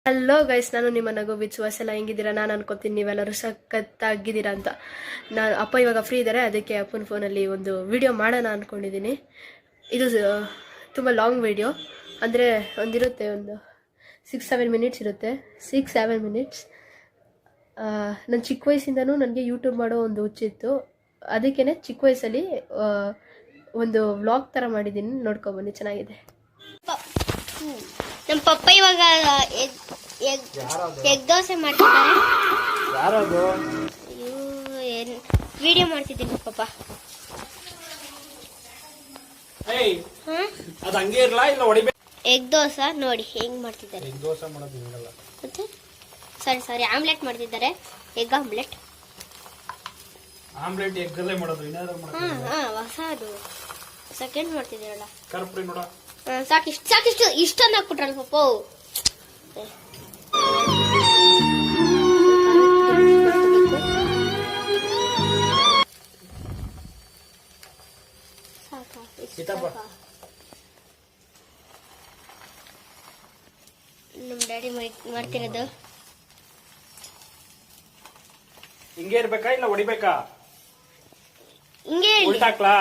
Hello guys, ನಾನು ನಿಮ್ಮ ನಗು ವಿಶ್ವಾಸ ಎಲ್ಲ ಹೆಂಗಿದ್ದೀರಾ? ನಾನು ಅನ್ಕೋತೀನಿ ನೀವೆಲ್ಲರೂ ಸಖತ್ತಾಗಿದ್ದೀರಾ ಅಂತ. ನಾನು ಅಪ್ಪ ಇವಾಗ ಫ್ರೀ ಇದ್ದಾರೆ, ಅದಕ್ಕೆ ಅಪ್ಪನ ಫೋನಲ್ಲಿ ಒಂದು ವಿಡಿಯೋ ಮಾಡೋಣ ಅಂದ್ಕೊಂಡಿದ್ದೀನಿ. ಇದು ತುಂಬ ಲಾಂಗ್ ವಿಡಿಯೋ, ಅಂದರೆ ಒಂದಿರುತ್ತೆ, ಒಂದು 6-7 ಮಿನಿಟ್ಸ್ ಇರುತ್ತೆ. 6-7 ಮಿನಿಟ್ಸ್. ನನ್ನ ಚಿಕ್ಕ ವಯಸ್ಸಿಂದನೂ ನನಗೆ ಯೂಟ್ಯೂಬ್ ಮಾಡೋ ಒಂದು ಹುಚ್ಚಿತ್ತು. ಅದಕ್ಕೇ ಚಿಕ್ಕ ವಯಸ್ಸಲ್ಲಿ ಒಂದು ವ್ಲಾಗ್ ಥರ ಮಾಡಿದ್ದೀನಿ, ನೋಡ್ಕೊಬನ್ನಿ, ಚೆನ್ನಾಗಿದೆ. ನಮ್ಮ ಪಪ್ಪ ಇವಾಗ ಎಗ್ ದೋಸೆ ಮಾಡ್ತಿದ್ದಾರೆ. ವಿಡಿಯೋ ಮಾಡ್ತಿದ್ದೀನಿ ಪಪ್ಪ. ಎಗ್ ದೋಸೆ ನೋಡಿ ಹೆಂಗ್ ಮಾಡ್ತಿದ್ದಾರೆ. ಮತ್ತೆ ಸಾರಿ ಆಮ್ಲೆಟ್ ಮಾಡ್ತಿದ್ದಾರೆ. Egg omelette. ಹೊಸದು ಸೆಕೆಂಡ್ ಮಾಡ್ತಿದ್ದೀರಲ್ಲ. ಸಾಕಿಷ್ಟು ಇಷ್ಟೊಂದು ಹಾಕ್ಬಿಟ್ರಲ್ಲ ಪಪ್ಪ. ನಮ್ ಡ್ಯಾಡಿ ಮಾಡ್ತಿರೋದು ಹಿಂಗೆ ಇರ್ಬೇಕಾ ಇಲ್ಲ ಹೊಡಿಬೇಕಾ? ಹಿಂಗೆ ಉಲ್ಟಾಕ್ಲಾ?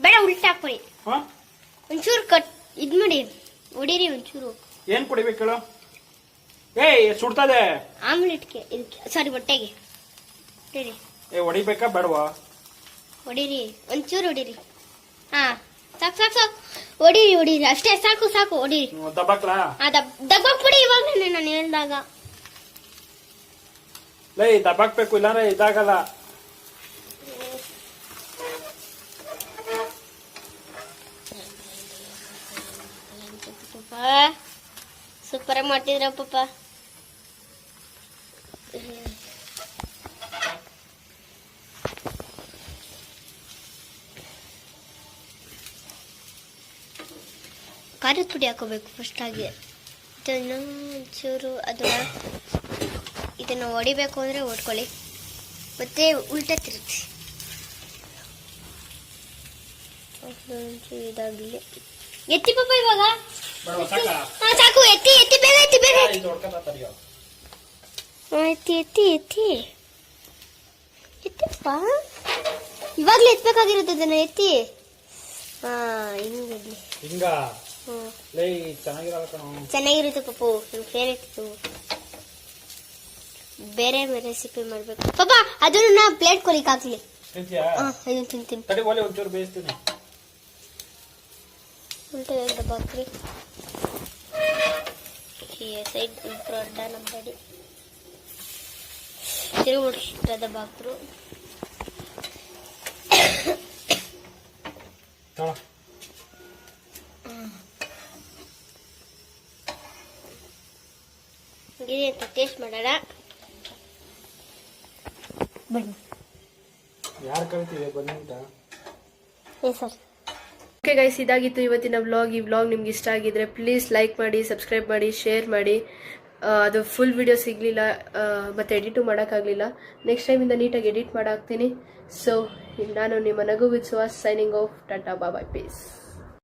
ಬೇಡ, ಉಲ್ಟಾ ಹಾಕ್ಬಿಡಿ. ಒಂಚೂರು ಕಟ್ ಇದ್ ಮಾಡಿ ಹೊಡೀರಿ ಒಂಚೂರು. ಏನ್ ಕುಡಿಬೇಕು ಹೇಳು? ಏಯ್ ಸುಡ್ತದೆ. ಆಮ್ಲೆಟ್ಗೆ ಸಾರಿ ಮೊಟ್ಟೆಗೆ ಹೊಡೀರಿ. ಹೊಡಿಬೇಕಾ ಬೇಡವಾ? ಹೊಡೀರಿ, ಒಂಚೂರು ಹೊಡೀರಿ. ಹಾ, ಸಾಕು ಸಾಕು ಸಾಕು, ಹೊಡೀರಿ ಅಷ್ಟೇ, ಸಾಕು ಸಾಕು, ಹೊಡೀರಿ. ದಬ್ಬಾಕ್ಲಾ? ದಬ್ಬಾಕ್ಬಿಡಿ ಇವಾಗ ನಾನು ಹೇಳ್ದಾಗ. ಲೈ ದಬ್ಬಾಕ್ಬೇಕು, ಇಲ್ಲಾಂದ್ರೆ ಇದಾಗಲ್ಲ. ಸೂಪರ್ ಆಗಿ ಮಾಡ್ತಿದ್ರ ಪಪ್ಪ. ಖಾರದ ಪುಡಿ ಹಾಕೋಬೇಕು ಫಸ್ಟ್ ಆಗಿ. ಇದನ್ನು ಒಂಚೂರು ಇದನ್ನು ಹೊಡಿಬೇಕು ಅಂದ್ರೆ ಹೊಡ್ಕೊಳ್ಳಿ, ಮತ್ತೆ ಉಲ್ಟಾ ತಿರುಗಿಸಿ. ಇದಾಗಲಿ. ಎತ್ತಿ ಪಪ್ಪ ಇವಾಗ. ಸಾಕು, ಎತ್ತಿ ಬೇಗ, ಎತ್ತಿ ಬೇಗ. ಎತ್ತಿಪ್ಪ, ಇವಾಗ್ಲೇ ಎತ್ಬೇಕಾಗಿರುತ್ತೆ ಅದನ್ನ. ಎತ್ತಿ. ಹಾ, ಹಿಂಗಿರ್ಲಿ. ಚೆನ್ನಾಗಿರುತ್ತೆ ಪಪ್ಪು, ನನ್ನ ಫೇವ್ರೇಟ್ ಇದು. ಬೇರೆ ರೆಸಿಪಿ ಮಾಡ್ಬೇಕು ಪಾಪ. ಅದನ್ನು ನಾ ಪ್ಲೇಟ್ ಕೊಲಿಕ್ ಹಾಕ್ಲಿ. ಇದನ್ನು ತಿಂತೀನಿ. ಉಲ್ಟಾ ದಬ್ಬಾಕ್ರಿ. ಸೈಡ್ ದೊಡ್ಡ ನಮ್ಮ ಡ್ಯಾಡಿ ತಿರುಗಿಬಿಟ್ಟು ದಬ್ಬಾಕ್ರು. ಇದೆ ಅಂತ ಟೇಸ್ಟ್ ಮಾಡೋಣ. ಬನ್ನಿ. ಯಾರು ಕಳಿತಿದೆ ಬನ್ನಿ ಅಂತ. ಸರ್. ಓಕೆ ಗೈಸ್, ಇದಾಗಿತ್ತು ಇವತ್ತಿನ ವ್ಲಾಗ್. ಈ ವ್ಲಾಗ್ ನಿಮ್ಗೆ ಇಷ್ಟ ಆಗಿದ್ರೆ ಪ್ಲೀಸ್ ಲೈಕ್ ಮಾಡಿ, ಸಬ್ಸ್ಕ್ರೈಬ್ ಮಾಡಿ, ಶೇರ್ ಮಾಡಿ. ಅದು ಫುಲ್ ವಿಡಿಯೋ ಸಿಗಲಿಲ್ಲ, ಮತ್ತು ಎಡಿಟು ಮಾಡೋಕ್ಕಾಗಲಿಲ್ಲ. ನೆಕ್ಸ್ಟ್ ಟೈಮಿಂದ ನೀಟಾಗಿ ಎಡಿಟ್ ಮಾಡಾಕ್ತೀನಿ. ಸೊ ನಾನು ನಿಮ್ಮ ನಗು ವಿಶ್ವಾಸ್ ಸೈನಿಂಗ್ ಆಫ್. ಟಾಟಾ, ಬಾಯ್, ಪೀಸ್.